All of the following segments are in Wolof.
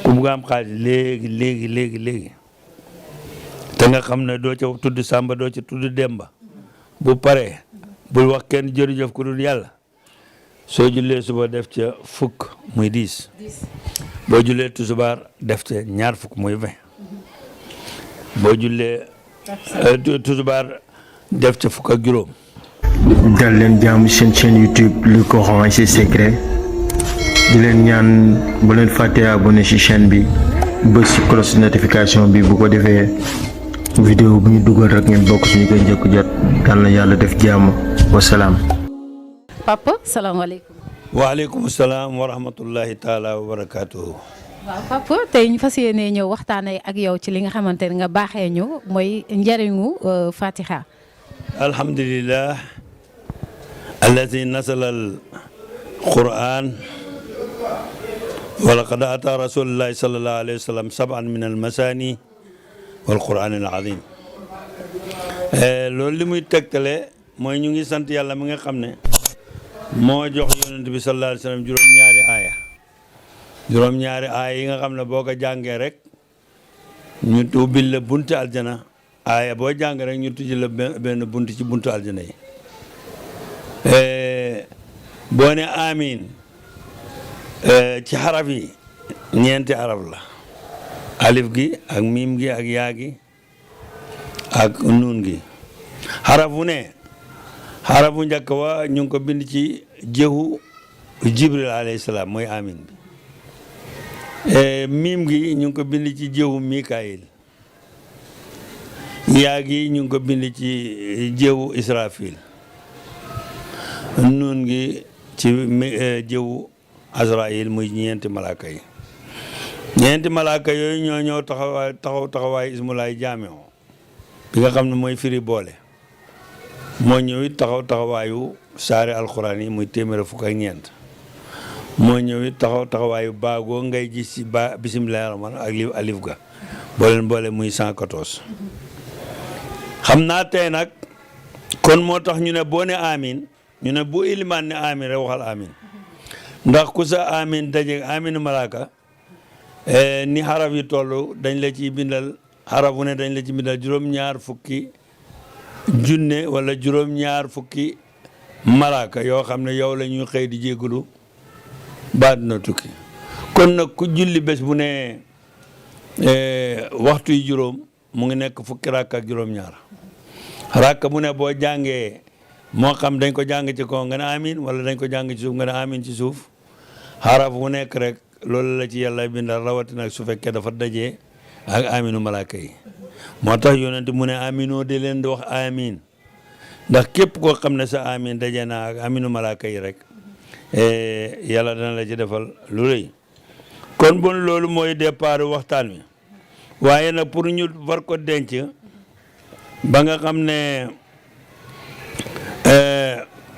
ku bugg am xaalis léegi te nga xam ne doo ca tudd Samba doo ca tudd Demba bu paree bul wax kenn jërëjëf ku dul yàlla soo jullee suba def ca fukk muy 10 boo jullee tusubaar def ca ñaar fukk muy 20 boo jullee tusubaar def ca fukk ak juróom. dal leen jàmm seen chaîne YouTube le Coran et ses secrets di leen ñaan bu leen fàttee abonné ci chaîne bi bës ci cloche notification bi bu ko defee vidéo bu ñu dugal rek ngeen bokk suñu koy njëkk jot dal na yàlla def jàmm wasalaam. Papa salaamaaleykum. waaleykum salaam wa rahmatullahi taala wa barakaatuhu. waaw Papa tey ñu fas yéenee ñëw waxtaanee ak yow ci li nga xamante ne nga baaxee ñu mooy njëriñu Fatiha. alhamdulillah alladi nasala al quran wa laqad ata rasulullahi sallallahu alayhi wa sallam sab'an min al masani wal quran al azim. loolu li muy tegtale mooy ñu ngi sant yàlla mi nga xam ne moo jox yonent bi sallallahu alayhi wa sallam juróom-ñaari aaya yi nga xam ne boo ko jàngee rek ñu ubbil la buntu aljana aaya boo jàng rek ñu tujji la benn bunt ci buntu aljana yi. boo ne amiin ci xaraf yi ñeenti xaraf la alif gi ak miim gi ak yaa gi ak nuun gi xarafu ne xarafu njëkk wa ñu ngi ko bind ci jëhu jibril alayhi salaam mooy amiin bi. miim gi ñu ngi ko bind ci jëhu mikaayil yaa gi ñu ngi ko bind ci jëwu israfil nuun gi ci jëwu azrail muy ñeenti malaaka yi. ñeenti malaaka yooyu ñoo ñëw taxawaay ismulaay jaameo bi nga xam ne mooy firi boole moo ñëw it taxawaayu saari alxuraan yi muy téeméer fukk ak ñeent moo ñëw it taxawaayu baagoo ngay gis ci ba bisimilah rahmaan ak li alif ga boole muy 114. xam naa tey nag kon moo tax ñu ne boo ne amin ñu ne bu ilimaan ne amin rek waxal amin ndax ku sa amin daje aminu malaaka ni xaraf yi toll dañ la ciy bindal xarafu ne dañ la ci bindal juróom-ñaar fukki junne wala juróom-ñaar fukki malaaka yoo xam ne yow la ñuy xëy di jégalu baat na tukki kon nag ku julli bés bu ne waxtu yi juróom mu ngi nekk fukki rakk ak juróom-ñaar rakk bu ne boo jàngee moo xam dañ ko jàng ci kaw nga ne amin wala dañ ko jàng ci suuf nga ne amin ci suuf xaraf bu nekk rek loolu la ci yàlla bindal rawatina su fekkee dafa dajee ak aminu malaaka yi. moo tax yonent mu ne aminoo de leen di wax amin ndax képp koo xam ne sa amin daje naa ak aminu malaaka yi rek yàlla dana la ci defal lu rëy. kon bon loolu mooy départ waxtaan wi waaye nag pour ñu war ko denc ba nga xam ne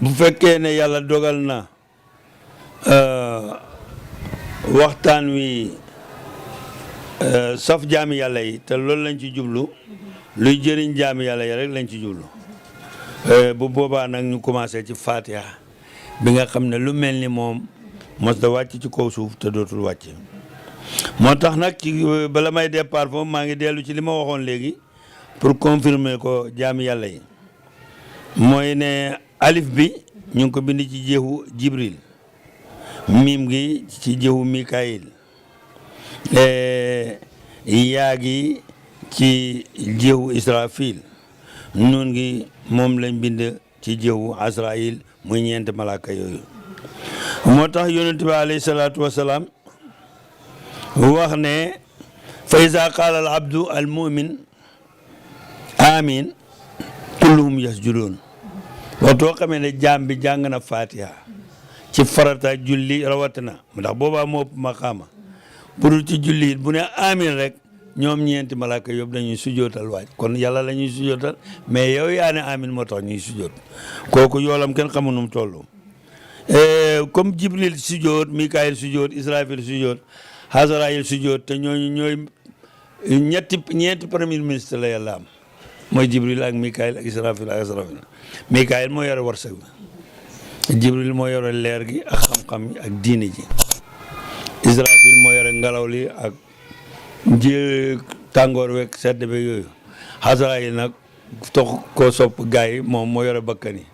bu fekkee ne yàlla dogal na waxtaan wi saf jaami yàlla yi te loolu lañ ci jublu luy jëriñ jaami yàlla yi rek lañ ci jublu bu boobaa nag ñu commencé ci Fatiha bi nga xam ne lu mel ni moom mos da wàcc ci kaw suuf te dootul wàcc. moo tax nag ci bala may départ foofu maa ngi dellu ci li ma waxoon léegi pour confirmer ko jaami yàlla yi mooy ne alif bi ñu ngi ko bind ci jëhu jibril miim gi ci jëhu mikaayil yaa gi ci jëhu israfil nuun gi moom lañ bind ci jëhu azrail muy ñeenti malaaka yooyu. moo tax yonent bi alayhi salaatu wasalaam wax ne fa iza qaala al abdu al mumin amin kulluhum yasjudoon waxtoo xamee ne jaam bi jàng na Fatiha ci farata julli rawatina ndax boobaa moo ëpp maqaama bu dul ci julli it bu ne amin rek ñoom ñeenti malaaka yëpp dañuy sujootal waaj kon yàlla la ñuy sujootal mais yow yaa ne amin moo tax ñuy sujoot kooku yoolam kenn xamu nu mu toll. comme Jibril sujoot Mikaayil sujoot Israfil sujoot Azraayil sujoot te ñooñu ñooy ñeenti premier ministre la yàlla am mooy Jibril ak Mikaayil ak Israfil ak Azraayil Mikaayil moo yore wërsëg bi Jibril moo yore leer gi ak xam-xam ak diine ji Israfil moo yore ngelaw li ak tàngoor weeg sedd bi yooyu Azraïl nag tox koo sopp gars yi moom moo yore bakkan yi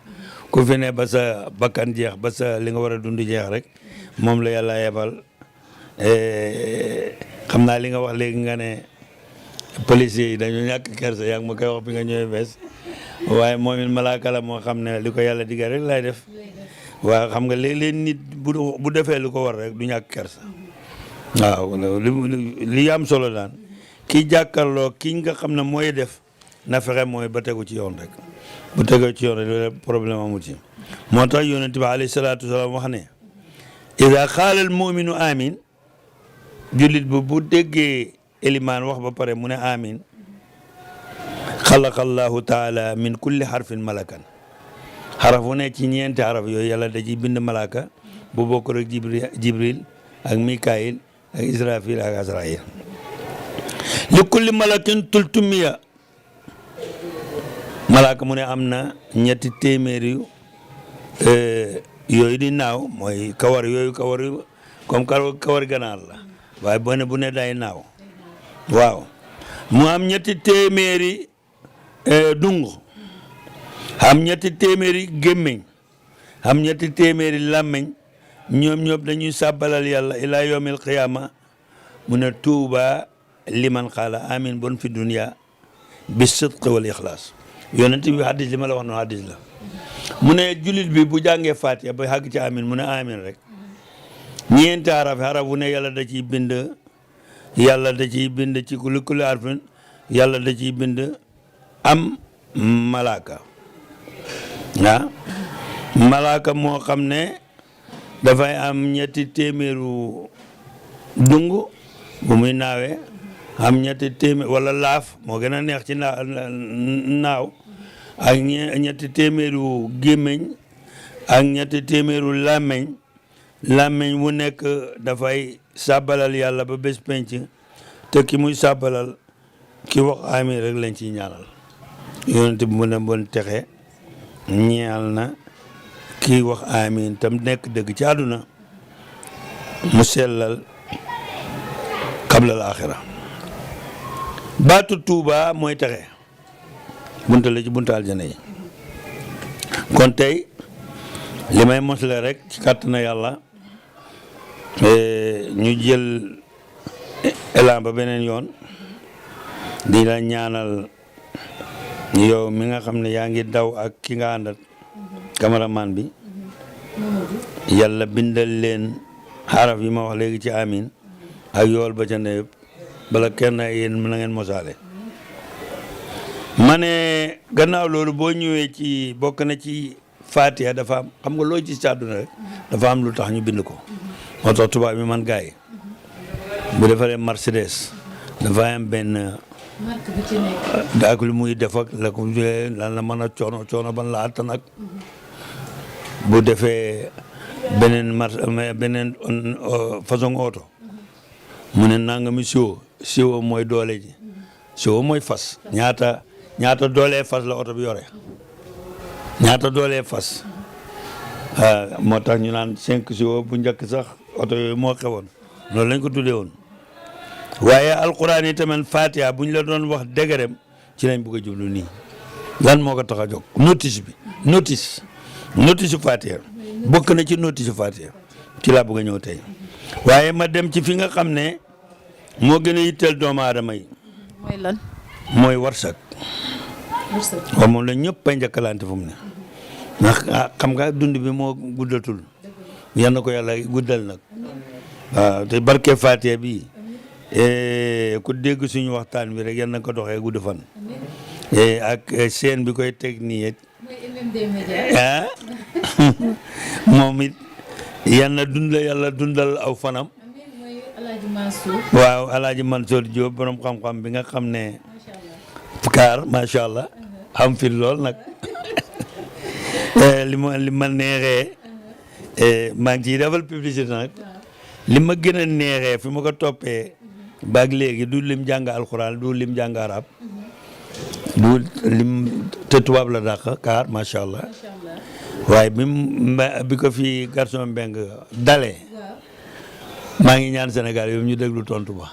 ku fi ne ba sa bakkan jeex ba sa li nga war a dund jeex rek moom la yàlla yebal xam naa li nga wax léegi nga ne policiers yi dañu ñàkk kersa yaa ngi ma koy wax bi nga ñëwee bees waaye moom it malaaka la moo xam ne li ko yàlla digal rek lay def waaw xam nga léeg-léeg nit bu defee lu ko war rek du ñàkk kersa waaw li am solo daan kii jàkkaarloo kii nga xam ne mooy def na fexe mooy ba tegu ci yoon rek bu tegoo ci yoon rek problème amu ci moo tax yonent bi alayhi salaatu wasalaam wax ne ida qaala al muminu amin jullit bu déggee elimaan wax ba pare mu ne amin xalaqa allahu taala min kulli xarfin malakan xaraf wu ne ci ñeenti xaraf yooyu yàlla da ciy bind malaka bu bokk rek jibril ak mikail ak israfil ak azrail li kulli malakin tultumiya malaka mu ne am na ñetti téeméeri yooyu di naaw mooy kawar yooyu comme kawar ganaar la waaye bu ne day naaw waaw mu am ñetti téeméeri dung am ñetti téeméeri gémmiñ am ñetti téeméeri làmmiñ ñoom ñëpp dañuy sàbbalal yàlla ila yawmil qiyaama mu ne tuuba liman xaala amin bon fi dunya bi sidq wal ixlaas yonent bi hadis li ma la wax noonu hadis la mu ne julit bi bu jàngee fatiha ba xàgg ci amin mu ne amin rek ñeenti xaraf wu ne yàlla da ciy bind ci kulli harfin yàlla da ciy bind am malaaka malaaka moo xam ne dafay am ñetti téeméeru dung bu muy naawee am ñetti téeméer wala laaf moo gën a neex ci naaw ak ñetti téeméeru gémmiñ ak ñetti téeméeru làmmeñ wu nekk dafay sàbbalal yàlla ba bés penc te ki muy sàbbalal ki wax amin rek lañ ciy ñaanal yonent bi mu ne bon texe ñeel na kii wax amin tam nekk dëgg ci àdduna mu sellal qablal axira baatu tuuba mooy texe bunta la ci bunta aljana yi kon tey li may mosle rek ci kàttana yàlla ñu jël élan ba beneen yoon di la ñaanal yow mi nga xam ne yaa ngi daw ak ki nga àndat cameraman bi yàlla bindal leen xaraf yi ma wax léegi ci amin ak yool ba ca ne yëpp bala kenn yéen na ngeen mosaale ma ne gannaaw loolu boo ñëwee ci bokk na ci Fatiha dafa am xam nga loo gis ci àdduna rek dafa am lu tax ñu bind ko moo tax tubaab bi man gars yi bu defaree Mercedes dafa am benn ak lu muy def ak la ko lan la mën a coono ban la attan ak bu defee beneen façon oto mu ne nangami siwo mooy doole ji siwo mooy fas ñaata doolee fas la oto bi yore ñaata doolee fas moo tax ñu naan 5 siwo bu njëkk sax oto yooyu moo xewoon loolu lañ ko tuddee woon waaye alquran yi tamit Fatiha bu ñu la doon wax dëgërëm ci lañ bëgg a jublu nii lan moo ko tax a jóg notice Fatiha bokk na ci notice Fatiha ci laa bëgg a ñëw tey waaye ma dem ci fi nga xam ne moo gën a yitteel doomu aadama yi. mooy lan. mooy warsak. waaw moom la ñëpp a njëkkalante fu mu ne. ndax xam nga dund bi moo guddatul. yal na ko yàlla guddal nag. waaw te barke Fatiha bi ku dégg suñu waxtaan bi rek yal na ko doxee gudd fan. ak seen bi koy teg nii moom it yal na yàlla dundal aw fanam. waaw Alaaji Mansour Diop borom xam-xam bi nga xam ne kaar macha allah xam fi lool nag li ma neexee maa ngi ciy defal publicité nag li ma gën a neexee fi ma ko toppee baag léegi du lim jàng alxuraan du lim jàng arab du lim te tubaab la dàq kaar macha allah waaye bi ko fi garçon mbeng dalee maa ngi ñaan Sénégal yow ñu déglu tontu ba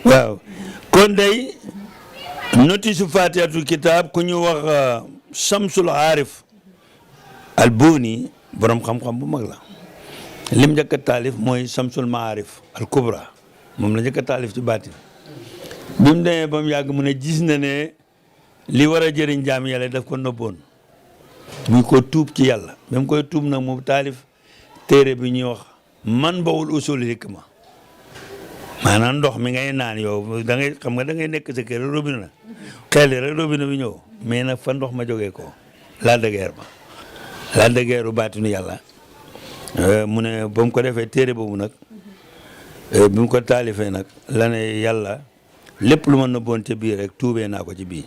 waaw kon day notice fatihatul kitab ku ñu wax Shamsul Arif al Buni borom xam-xam bu mag la lim njëkk a taalif mooy Shamsul Maarif al Kubra moom la njëkk a taalif ci baatin bi mu demee ba mu yàgg mu ne gis na ne li war a jëriñ jaam yàlla daf ko nëbboon muy ko tuub ci yàlla ba mu koy tuub nag mu taalif téere bi ñuy wax man bawul usul hikma maanaam ndox mi ngay naan yow da ngay xam nga da ngay nekk sa kër robinet na xel rek robinet bi ñëw mais nag fa ndox ma jógee ko la de guerre ba la de guerre baatinu yàlla mu ne ba mu ko defee téere boobu nag bi mu ko taalifee nag la ne yàlla lépp lu ma nëbboon ca biir rek tuubee naa ko ci biir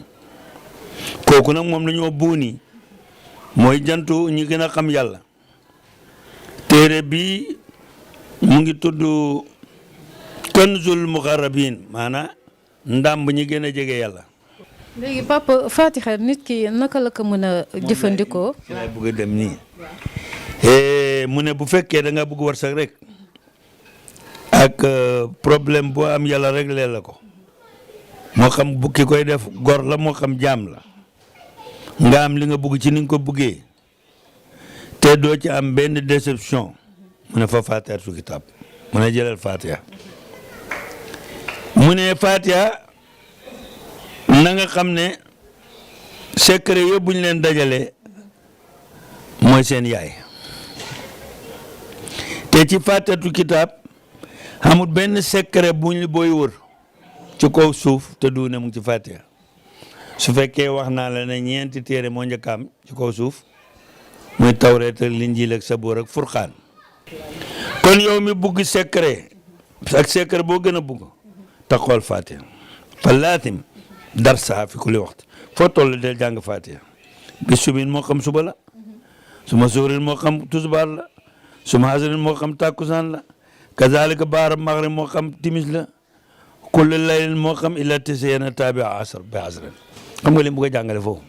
kooku nag moom la ñoo buuni mooy jantu ñi gën a xam yàlla téere bi mu ngi tudd kanzul muqarrabin maanaam ndàmb ñi gën a jege yàlla. léegi papa Fatiha nit ki naka la ko mën a jëfandikoo. lay bëgg a dem nii mu ne bu fekkee da nga bëgg warsak rek ak problème boo am yàlla réglé la ko moo xam bu ki koy def gor la moo xam jaam la nga am li nga bëgg ci ni nga ko bëggee te doo ci am benn déception mu ne fa Fatihatul kitab mu ne jëlal Fatiha mu ne Fatiha na nga xam ne secret yëpp bu ñu leen dajalee mooy seen yaay te ci Fatihatul kitab amul benn secret buñ booy wër ci kaw suuf te du ne mu ngi ci Fatiha su fekkee wax naa la ne ñeenti téere moo njëkk am ci kaw suuf muy Tawreet ak Linjiil ak Saboor ak Furqaan kon yow mi bugg secret ak secret boo gën a bugg taxawal Fatiha fa laatim darsa fi kulli waxtu foo toll del jàng Fatiha bi subin moo xam suba la suma suurin moo xam tusbaar la suma asrin moo xam tàkkusaan la kazalika baara maghrib moo xam timis la kulli laylin moo xam illa tisina tabi asr bi asrin xam nga li mu bëgg a jàngale foofu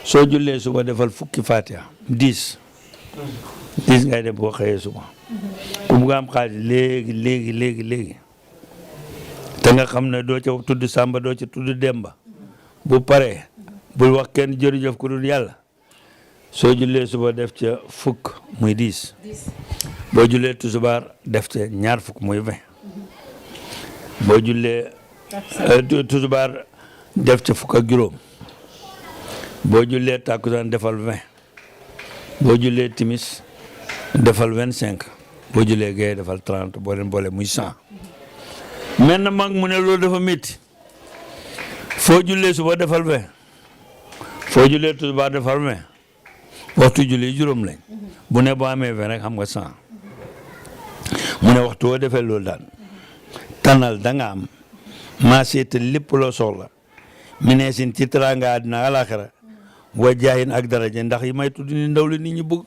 soo jullee suba defal fukki Fatiha 10 ngay def boo xëyee suba ku bugg am xaalis léegi te nga xam ne doo ca tudd Samba doo ca tudd Demba bu paree bul wax kenn jërëjëf ku dul yàlla soo jullee suba def ca fukk muy 10 boo jullee tusubaar def ca ñaar fukk muy 20 boo jullee tusubaar def ca fukk ak juróom boo jullee tàkkusaan defal 20 boo jullee timis defal 25 boo jullee gee defal 30 boo leen boole muy 100 mel na mag mu ne loolu dafa métti foo jullee suba defal 20 foo jullee tusubaar defal 20 waxtu julli juróom lañ bu ne boo amee 20 rek xam nga 100 mu ne waxtu woo defee loolu daal tànnal da nga am maa seeta lépp loo soxla mi ne sin ci teraanga àddina alaxira wa jaayin ak daraja ndax yi may tudd ni ndaw li nit ñi bëgg